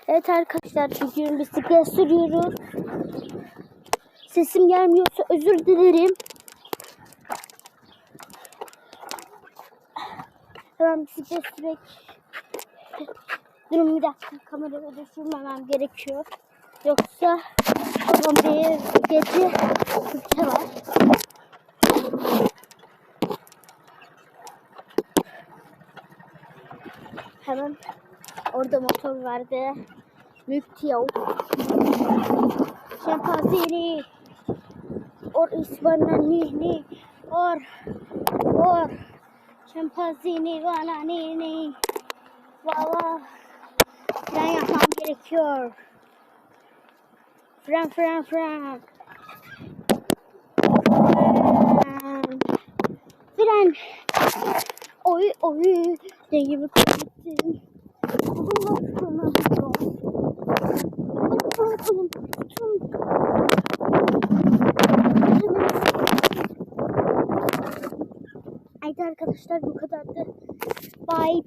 Evet arkadaşlar, bugün bisiklet sürüyoruz. Sesim gelmiyorsa özür dilerim. Hemen bisiklet sürek. Durun bir dakika, kamerayı düşürmemem gerekiyor. Yoksa babam bir gece fırça var. Hemen orada motor vardı. Müktiyav. Şempazini. Or isbanani. Or. Şempazini vananini. Valla. Fren yapmam gerekiyor. Fren. Fren. Oy. Dengemi kaybettim. Kolum. Evet arkadaşlar, bu kadardı. Bye.